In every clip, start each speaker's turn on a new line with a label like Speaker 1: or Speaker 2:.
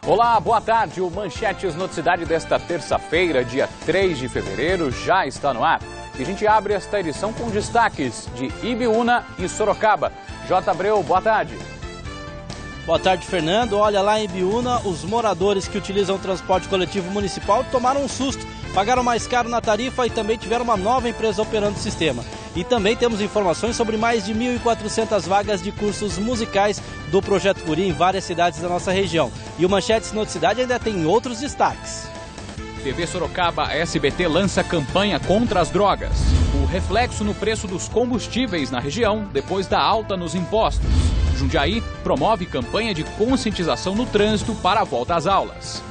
Speaker 1: Olá, boa tarde. O Manchetes Noticidade desta terça-feira, dia 3 de fevereiro, já está no ar. E a gente abre esta edição com destaques de Ibiúna e Sorocaba. J. Abreu, boa tarde.
Speaker 2: Boa tarde, Fernando. Olha, lá em Ibiúna, os moradores que utilizam o transporte coletivo municipal tomaram um susto. Pagaram mais caro na tarifa e também tiveram uma nova empresa operando o sistema. E também temos informações sobre mais de 1.400 vagas de cursos musicais do Projeto Guri em várias cidades da nossa região. E o Manchetes Noticidade ainda tem outros destaques.
Speaker 1: TV Sorocaba SBT lança campanha contra as drogas. O reflexo no preço dos combustíveis na região depois da alta nos impostos. Jundiaí promove campanha de conscientização no trânsito para a volta às aulas.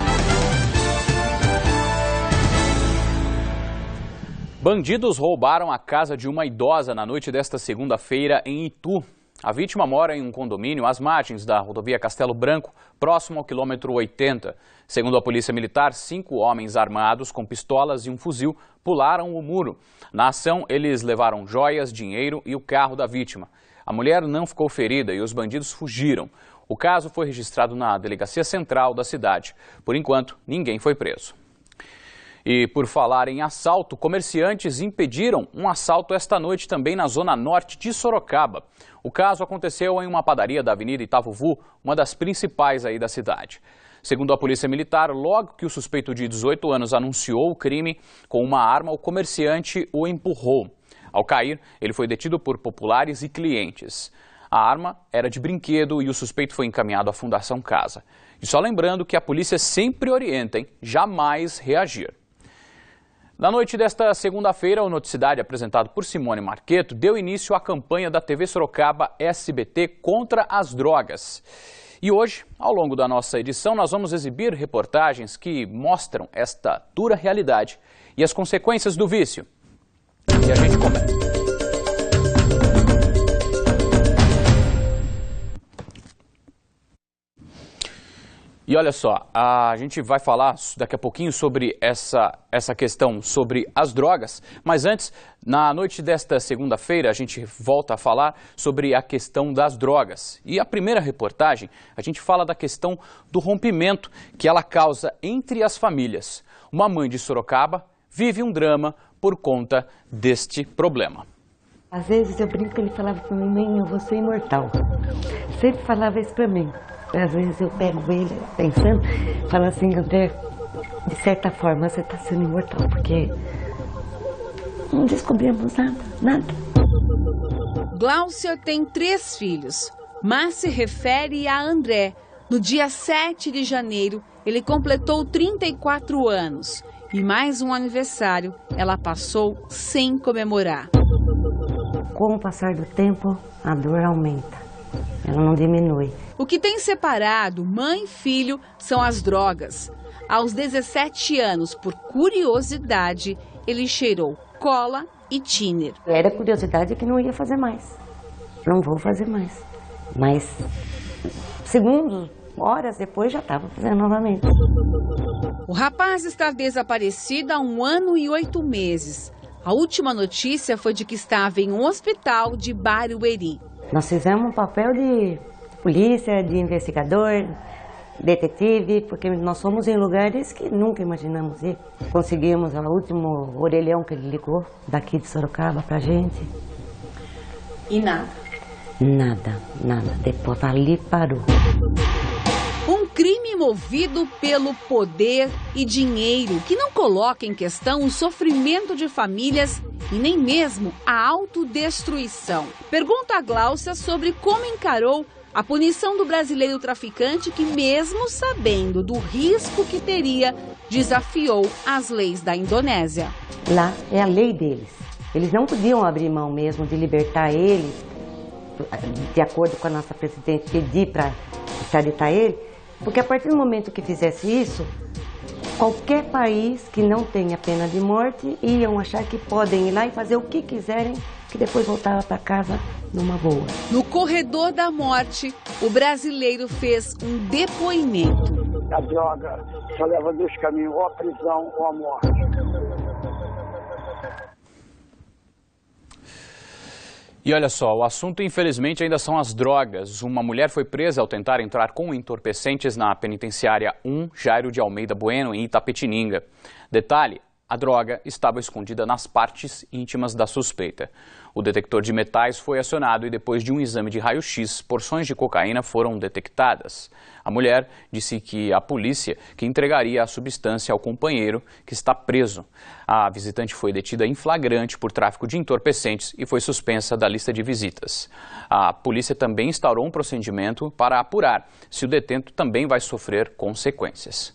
Speaker 1: Bandidos roubaram a casa de uma idosa na noite desta segunda-feira em Itu. A vítima mora em um condomínio às margens da rodovia Castelo Branco, próximo ao quilômetro 80. Segundo a Polícia Militar, 5 homens armados com pistolas e um fuzil pularam o muro. Na ação, eles levaram joias, dinheiro e o carro da vítima. A mulher não ficou ferida e os bandidos fugiram. O caso foi registrado na Delegacia Central da cidade. Por enquanto, ninguém foi preso. E por falar em assalto, comerciantes impediram um assalto esta noite também na zona norte de Sorocaba. O caso aconteceu em uma padaria da Avenida Itavuvu, uma das principais aí da cidade. Segundo a Polícia Militar, logo que o suspeito de 18 anos anunciou o crime com uma arma, o comerciante o empurrou. Ao cair, ele foi detido por populares e clientes. A arma era de brinquedo e o suspeito foi encaminhado à Fundação Casa. E só lembrando que a polícia sempre orienta, jamais reagir. Na noite desta segunda-feira, o Noticidade, apresentado por Simone Marqueto, deu início à campanha da TV Sorocaba SBT contra as drogas. E hoje, ao longo da nossa edição, nós vamos exibir reportagens que mostram esta dura realidade e as consequências do vício. E a gente começa. E olha só, a gente vai falar daqui a pouquinho sobre essa questão sobre as drogas, mas antes, na noite desta segunda-feira, a gente volta a falar sobre a questão das drogas. E a primeira reportagem, a gente fala da questão do rompimento que ela causa entre as famílias. Uma mãe de Sorocaba vive um drama por conta deste problema.
Speaker 3: Às vezes eu brinco que ele falava para mim, mãe, eu vou ser imortal. Sempre falava isso para mim. Às vezes eu pego ele pensando, falo assim, André, de certa forma você está sendo imortal, porque não descobrimos nada.
Speaker 4: Gláucia tem 3 filhos, mas se refere a André. No dia 7 de janeiro, ele completou 34 anos e mais um aniversário ela passou sem comemorar.
Speaker 3: Com o passar do tempo, a dor aumenta, ela não diminui.
Speaker 4: O que tem separado mãe e filho são as drogas. Aos 17 anos, por curiosidade, ele cheirou cola e thinner.
Speaker 3: Era curiosidade que não ia fazer mais. Não vou fazer mais. Mas segundos, horas depois já estava fazendo novamente.
Speaker 4: O rapaz está desaparecido há 1 ano e 8 meses. A última notícia foi de que estava em um hospital de Barueri.
Speaker 3: Nós fizemos um papel de polícia, de investigador, detetive, porque nós fomos em lugares que nunca imaginamos ir. Conseguimos o último orelhão que ele ligou daqui de Sorocaba pra gente.
Speaker 4: E nada?
Speaker 3: Nada. Depois ali parou.
Speaker 4: Um crime movido pelo poder e dinheiro, que não coloca em questão o sofrimento de famílias e nem mesmo a autodestruição. Pergunta a Gláucia sobre como encarou a punição do brasileiro traficante que, mesmo sabendo do risco que teria, desafiou as leis da Indonésia.
Speaker 3: Lá é a lei deles. Eles não podiam abrir mão mesmo de libertar ele, de acordo com a nossa presidente, pedir para extraditar ele, porque a partir do momento que fizesse isso, qualquer país que não tenha pena de morte iam achar que podem ir lá e fazer o que quiserem, que depois voltava para casa numa boa.
Speaker 4: No corredor da morte, o brasileiro fez um depoimento.
Speaker 5: A droga só leva 2 caminhos, ou a prisão ou a morte.
Speaker 1: E olha só, o assunto infelizmente ainda são as drogas. Uma mulher foi presa ao tentar entrar com entorpecentes na penitenciária 1 Jairo de Almeida Bueno, em Itapetininga. Detalhe, a droga estava escondida nas partes íntimas da suspeita. O detector de metais foi acionado e depois de um exame de raio-x, porções de cocaína foram detectadas. A mulher disse que a polícia que entregaria a substância ao companheiro que está preso. A visitante foi detida em flagrante por tráfico de entorpecentes e foi suspensa da lista de visitas. A polícia também instaurou um procedimento para apurar se o detento também vai sofrer consequências.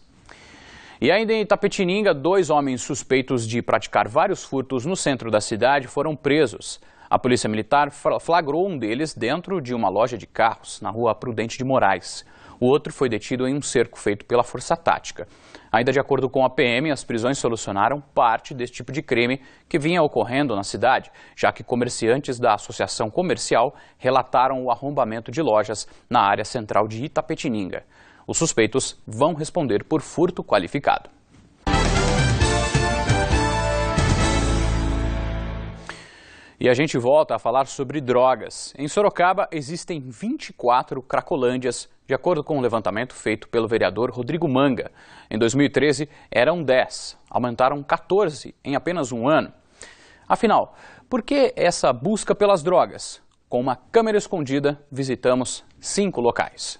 Speaker 1: E ainda em Itapetininga, 2 homens suspeitos de praticar vários furtos no centro da cidade foram presos. A polícia militar flagrou um deles dentro de uma loja de carros, na rua Prudente de Moraes. O outro foi detido em um cerco feito pela Força Tática. Ainda de acordo com a PM, as prisões solucionaram parte desse tipo de crime que vinha ocorrendo na cidade, já que comerciantes da associação comercial relataram o arrombamento de lojas na área central de Itapetininga. Os suspeitos vão responder por furto qualificado. E a gente volta a falar sobre drogas. Em Sorocaba existem 24 cracolândias, de acordo com um levantamento feito pelo vereador Rodrigo Manga. Em 2013 eram 10, aumentaram 14 em apenas um ano. Afinal, por que essa busca pelas drogas? Com uma câmera escondida, visitamos 5 locais.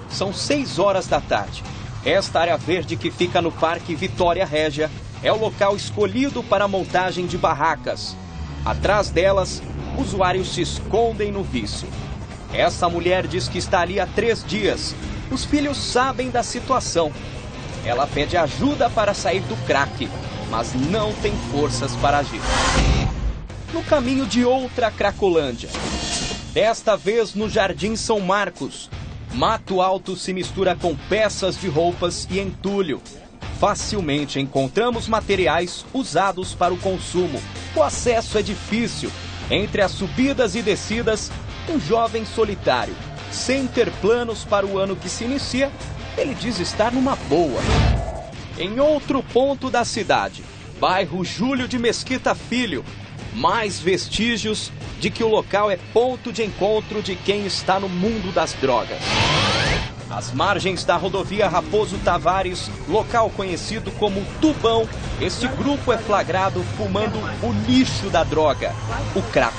Speaker 6: São 6 horas da tarde. Esta área verde que fica no Parque Vitória Régia é o local escolhido para a montagem de barracas. Atrás delas, usuários se escondem no vício. Essa mulher diz que está ali há 3 dias. Os filhos sabem da situação. Ela pede ajuda para sair do crack, mas não tem forças para agir. No caminho de outra Cracolândia. Desta vez no Jardim São Marcos. Mato alto se mistura com peças de roupas e entulho. Facilmente encontramos materiais usados para o consumo. O acesso é difícil. Entre as subidas e descidas, um jovem solitário. Sem ter planos para o ano que se inicia, ele diz estar numa boa. Em outro ponto da cidade, bairro Júlio de Mesquita Filho, mais vestígios de que o local é ponto de encontro de quem está no mundo das drogas. Às margens da rodovia Raposo Tavares, local conhecido como Tubão, este grupo é flagrado fumando o lixo da droga, o crack.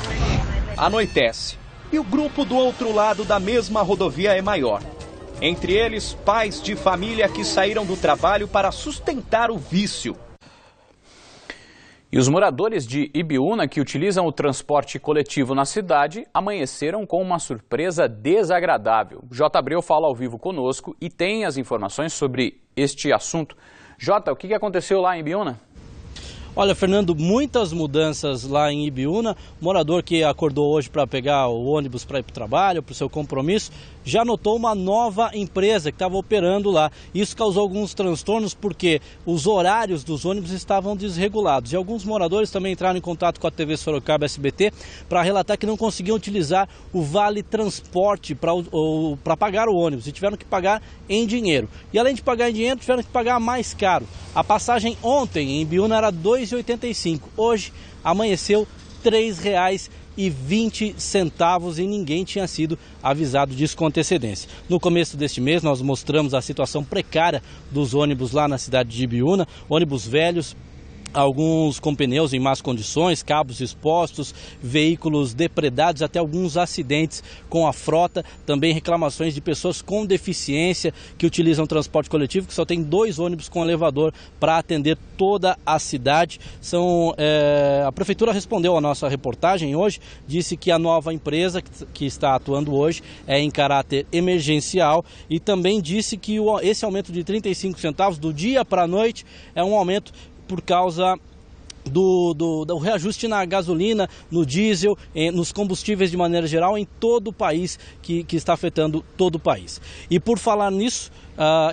Speaker 6: Anoitece e o grupo do outro lado da mesma rodovia é maior. Entre eles, pais de família que saíram do trabalho para sustentar o vício.
Speaker 1: E os moradores de Ibiúna que utilizam o transporte coletivo na cidade amanheceram com uma surpresa desagradável. J. Abreu fala ao vivo conosco e tem as informações sobre este assunto. Jota, o que aconteceu lá em Ibiúna?
Speaker 2: Olha, Fernando, muitas mudanças lá em Ibiúna. Morador que acordou hoje para pegar o ônibus para ir para o trabalho, para o seu compromisso, já notou uma nova empresa que estava operando lá. Isso causou alguns transtornos porque os horários dos ônibus estavam desregulados. E alguns moradores também entraram em contato com a TV Sorocaba SBT para relatar que não conseguiam utilizar o Vale Transporte para pagar o ônibus e tiveram que pagar em dinheiro. E além de pagar em dinheiro, tiveram que pagar mais caro. A passagem ontem em Ibiúna era R$ 2,85. Hoje amanheceu R$ 3,20 e ninguém tinha sido avisado disso com antecedência. No começo deste mês nós mostramos a situação precária dos ônibus lá na cidade de Ibiúna, ônibus velhos, alguns com pneus em más condições, cabos expostos, veículos depredados, até alguns acidentes com a frota, também reclamações de pessoas com deficiência que utilizam transporte coletivo, que só tem 2 ônibus com elevador para atender toda a cidade. A prefeitura respondeu à nossa reportagem hoje, disse que a nova empresa que está atuando hoje é em caráter emergencial e também disse que esse aumento de 35 centavos do dia para a noite é um aumento por causa do reajuste na gasolina, no diesel, nos combustíveis de maneira geral em todo o país, que está afetando todo o país. E por falar nisso,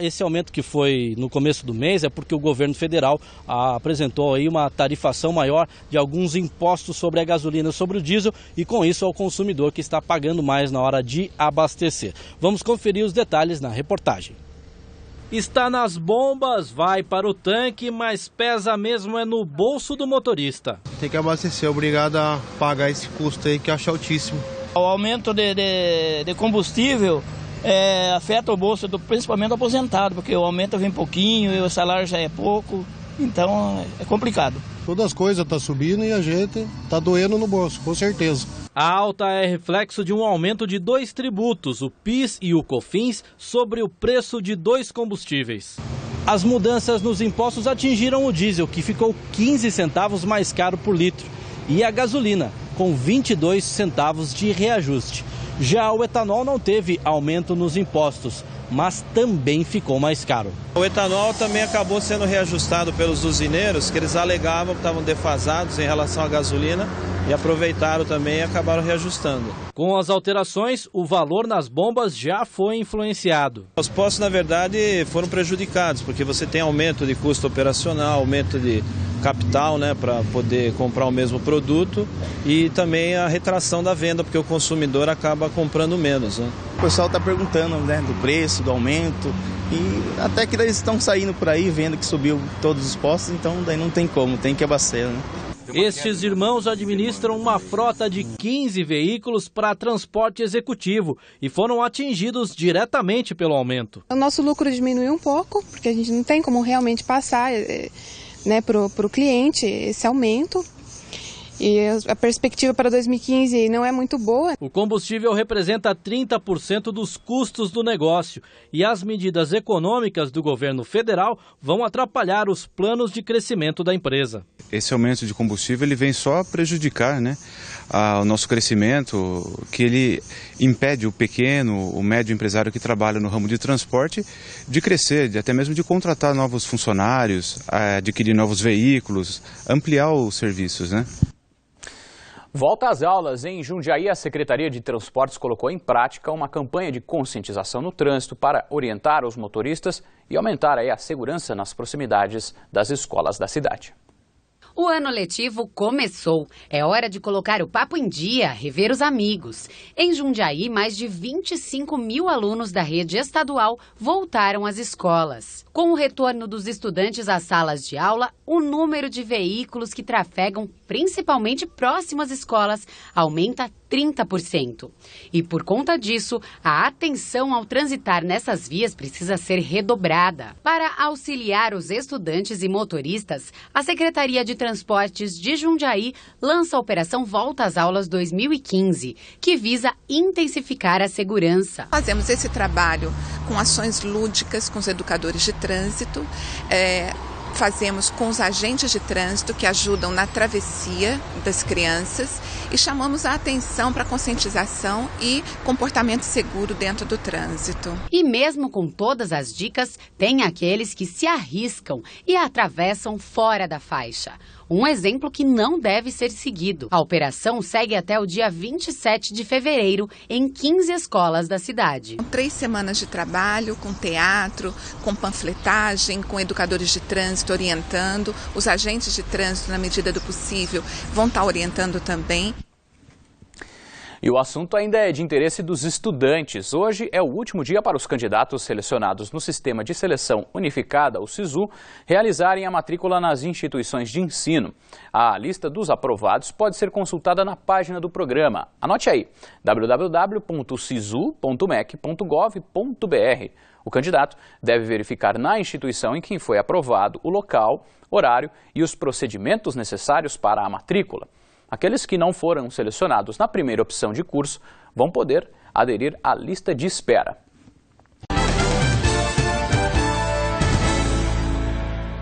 Speaker 2: esse aumento que foi no começo do mês é porque o governo federal apresentou aí uma tarifação maior de alguns impostos sobre a gasolina, sobre o diesel, e com isso é o consumidor que está pagando mais na hora de abastecer. Vamos conferir os detalhes na reportagem. Está nas bombas, vai para o tanque, mas pesa mesmo é no bolso do motorista.
Speaker 7: Tem que abastecer, obrigado a pagar esse custo aí que eu acho altíssimo.
Speaker 8: O aumento de combustível afeta o bolso principalmente do aposentado, porque o aumento vem pouquinho e o salário já é pouco, então é complicado.
Speaker 7: Todas as coisas estão subindo e a gente está doendo no bolso, com certeza.
Speaker 2: A alta é reflexo de um aumento de 2 tributos, o PIS e o COFINS, sobre o preço de 2 combustíveis. As mudanças nos impostos atingiram o diesel, que ficou 15 centavos mais caro por litro, e a gasolina, com 22 centavos de reajuste. Já o etanol não teve aumento nos impostos, mas também ficou mais caro.
Speaker 9: O etanol também acabou sendo reajustado pelos usineiros, que eles alegavam que estavam defasados em relação à gasolina e aproveitaram também e acabaram reajustando.
Speaker 2: Com as alterações, o valor nas bombas já foi influenciado.
Speaker 9: Os postos, na verdade, foram prejudicados, porque você tem aumento de custo operacional, aumento de capital, né, para poder comprar o mesmo produto, e também a retração da venda, porque o consumidor acaba comprando menos, né?
Speaker 10: O pessoal está perguntando, né, do preço, do aumento, e até que eles estão saindo por aí vendo que subiu todos os postos, então daí não tem como, tem que abastecer, né?
Speaker 2: Estes irmãos administram uma frota de 15 veículos para transporte executivo e foram atingidos diretamente pelo aumento.
Speaker 11: O nosso lucro diminuiu um pouco, porque a gente não tem como realmente passar, né, para o cliente esse aumento. E a perspectiva para 2015 não é muito boa.
Speaker 2: O combustível representa 30% dos custos do negócio e as medidas econômicas do governo federal vão atrapalhar os planos de crescimento da empresa.
Speaker 12: Esse aumento de combustível ele vem só prejudicar, né, o nosso crescimento, que ele impede o pequeno, o médio empresário que trabalha no ramo de transporte de crescer, até mesmo de contratar novos funcionários, adquirir novos veículos, ampliar os serviços, né?
Speaker 1: Volta às aulas. Em Jundiaí, a Secretaria de Transportes colocou em prática uma campanha de conscientização no trânsito para orientar os motoristas e aumentar a segurança nas proximidades das escolas da cidade.
Speaker 13: O ano letivo começou. É hora de colocar o papo em dia, rever os amigos. Em Jundiaí, mais de 25 mil alunos da rede estadual voltaram às escolas. Com o retorno dos estudantes às salas de aula, o número de veículos que trafegam, principalmente próximo às escolas, aumenta 30%. E por conta disso, a atenção ao transitar nessas vias precisa ser redobrada. Para auxiliar os estudantes e motoristas, a Secretaria de Transportes de Jundiaí lança a Operação Volta às Aulas 2015, que visa intensificar a segurança.
Speaker 14: Fazemos esse trabalho com ações lúdicas com os educadores de trânsito, fazemos com os agentes de trânsito que ajudam na travessia das crianças e chamamos a atenção para conscientização e comportamento seguro dentro do trânsito.
Speaker 13: E mesmo com todas as dicas, tem aqueles que se arriscam e atravessam fora da faixa. Um exemplo que não deve ser seguido. A operação segue até o dia 27 de fevereiro em 15 escolas da cidade.
Speaker 14: 3 semanas de trabalho com teatro, com panfletagem, com educadores de trânsito orientando. Os agentes de trânsito, na medida do possível, vão estar orientando também.
Speaker 1: E o assunto ainda é de interesse dos estudantes. Hoje é o último dia para os candidatos selecionados no Sistema de Seleção Unificada, o SISU, realizarem a matrícula nas instituições de ensino. A lista dos aprovados pode ser consultada na página do programa. Anote aí, www.sisu.mec.gov.br. O candidato deve verificar na instituição em que foi aprovado o local, horário e os procedimentos necessários para a matrícula. Aqueles que não foram selecionados na primeira opção de curso vão poder aderir à lista de espera.